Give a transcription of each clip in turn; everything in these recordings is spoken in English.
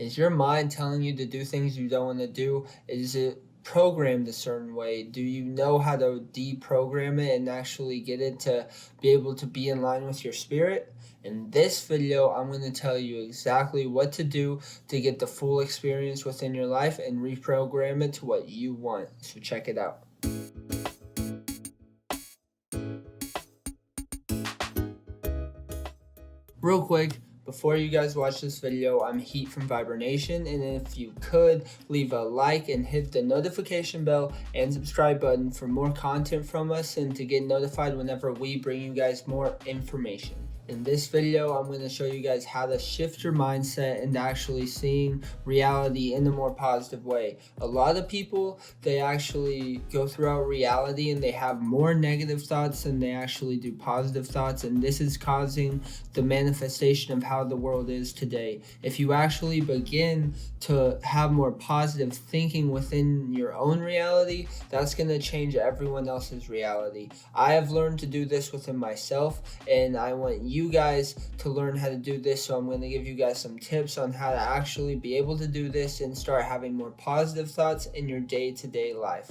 Is your mind telling you to do things you don't want to do? Is it programmed a certain way? Do you know how to deprogram it and actually get it to be able to be in line with your spirit? In this video, I'm going to tell you exactly what to do to get the full experience within your life and reprogram it to what you want. So check it out. Real quick, before you guys watch this video, I'm Heat from VIBERNATION, and if you could, leave a like and hit the notification bell and subscribe button for more content from us and to get notified whenever we bring you guys more information. In this video, I'm going to show you guys how to shift your mindset into actually seeing reality in a more positive way. A lot of people, they actually go throughout reality and they have more negative thoughts than they actually do positive thoughts, and this is causing the manifestation of how the world is today. If you actually begin to have more positive thinking within your own reality, that's going to change everyone else's reality. I have learned to do this within myself, and I want you guys to learn how to do this, so I'm going to give you guys some tips on how to actually be able to do this and start having more positive thoughts in your day-to-day life.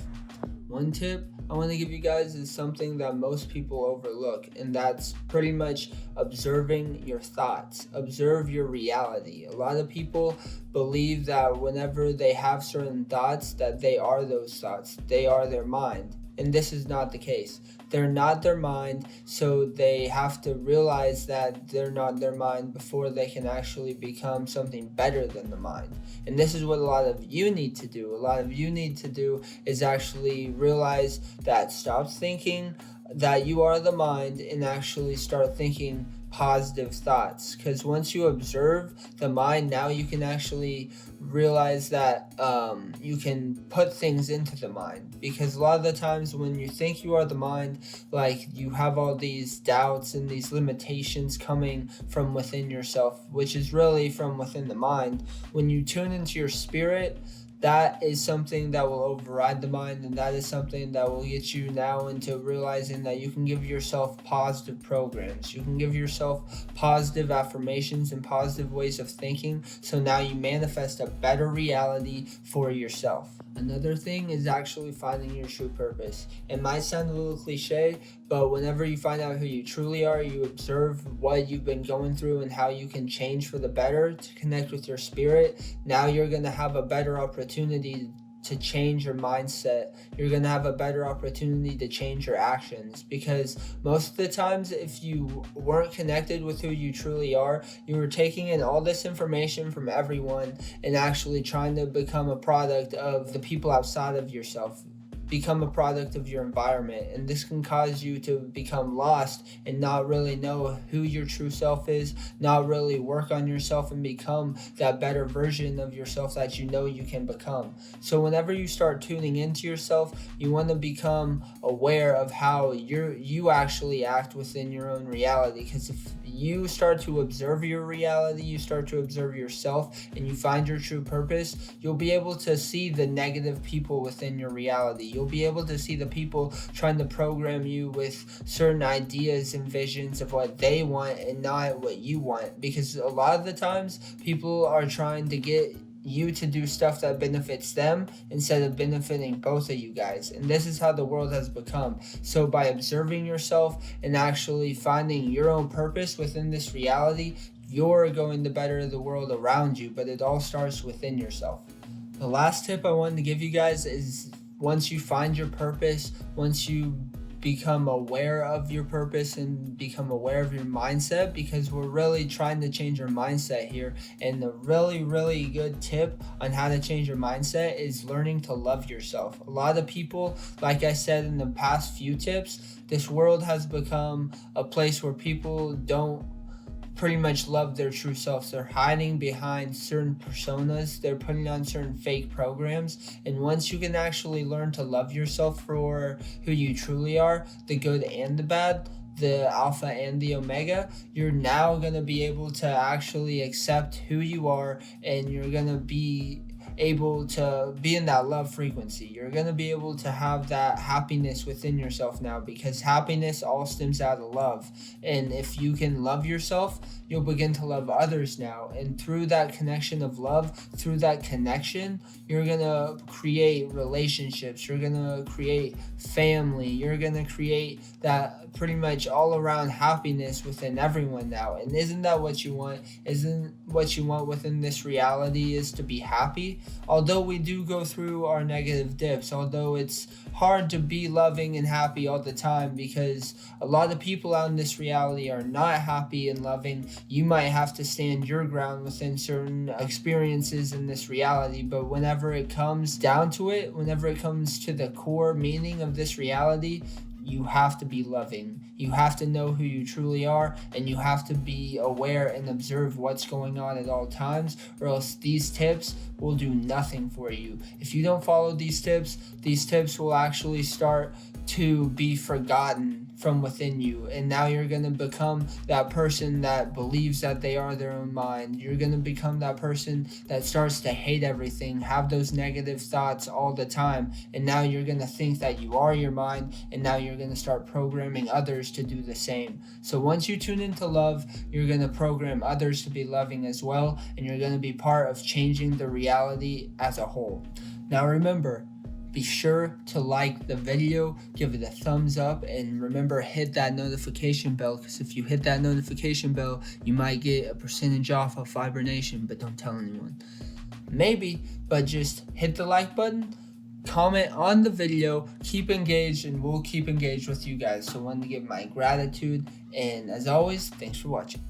One tip I want to give you guys is something that most people overlook, and that's pretty much observing your thoughts. Observe your reality. A lot of people believe that whenever they have certain thoughts, that they are those thoughts. They are their mind. And this is not the case. They're not their mind, so they have to realize that they're not their mind before they can actually become something better than the mind. And this is what a lot of you need to do. A lot of you need to do is actually realize that stop thinking that you are the mind and actually start thinking positive thoughts, because once you observe the mind, now you can actually realize that you can put things into the mind, because a lot of the times when you think you are the mind, like, you have all these doubts and these limitations coming from within yourself, which is really from within the mind. When you tune into your spirit, that is something that will override the mind, and that is something that will get you now into realizing that you can give yourself positive programs. You can give yourself positive affirmations and positive ways of thinking, so now you manifest a better reality for yourself. Another thing is actually finding your true purpose. It might sound a little cliche, but whenever you find out who you truly are, you observe what you've been going through and how you can change for the better to connect with your spirit. Now you're going to have a better opportunity to change your mindset. You're going to have a better opportunity to change your actions, because most of the times, if you weren't connected with who you truly are, you were taking in all this information from everyone and actually trying to become a product of the people outside of yourself, become a product of your environment, and this can cause you to become lost and not really know who your true self is, not really work on yourself and become that better version of yourself that you know you can become. So whenever you start tuning into yourself, you want to become aware of how you actually act within your own reality, because if you start to observe your reality, you start to observe yourself, and you find your true purpose, you'll be able to see the negative people within your reality. You'll be able to see the people trying to program you with certain ideas and visions of what they want and not what you want, because a lot of the times people are trying to get you to do stuff that benefits them instead of benefiting both of you guys, and this is how the world has become. So by observing yourself and actually finding your own purpose within this reality, you're going to better the world around you, but it all starts within yourself. The last tip I wanted to give you guys is, once you find your purpose, once you become aware of your purpose and become aware of your mindset, because we're really trying to change your mindset here, and the really good tip on how to change your mindset is learning to love yourself. A lot of people, like I said in the past few tips, this world has become a place where people don't pretty much love their true selves. They're hiding behind certain personas. They're putting on certain fake programs. And once you can actually learn to love yourself for who you truly are, the good and the bad, the alpha and the omega, you're now going to be able to actually accept who you are, and you're going to be able to be in that love frequency. You're going to be able to have that happiness within yourself now, because happiness all stems out of love. And if you can love yourself, you'll begin to love others now. And through that connection of love, through that connection, you're going to create relationships. You're going to create family. You're going to create that pretty much all around happiness within everyone now. And isn't that what you want? Isn't what you want within this reality is to be happy? Although we do go through our negative dips, although it's hard to be loving and happy all the time, because a lot of people out in this reality are not happy and loving. You might have to stand your ground within certain experiences in this reality, but whenever it comes down to it, whenever it comes to the core meaning of this reality, you have to be loving. You have to know who you truly are, and you have to be aware and observe what's going on at all times, or else these tips will do nothing for you. If you don't follow these tips will actually start to be forgotten from within you, and now you're going to become that person that believes that they are their own mind. You're going to become that person that starts to hate everything, have those negative thoughts all the time, and now you're going to think that you are your mind, and now you're going to start programming others to do the same. So once you tune into love, you're going to program others to be loving as well, and you're going to be part of changing the reality as a whole. Now remember, be sure to like the video, give it a thumbs up, and remember, hit that notification bell, because if you hit that notification bell, you might get a percentage off of VIBERNATION, but don't tell anyone. Maybe, but just hit the like button, comment on the video, keep engaged, and we'll keep engaged with you guys. So I wanted to give my gratitude, and as always, thanks for watching.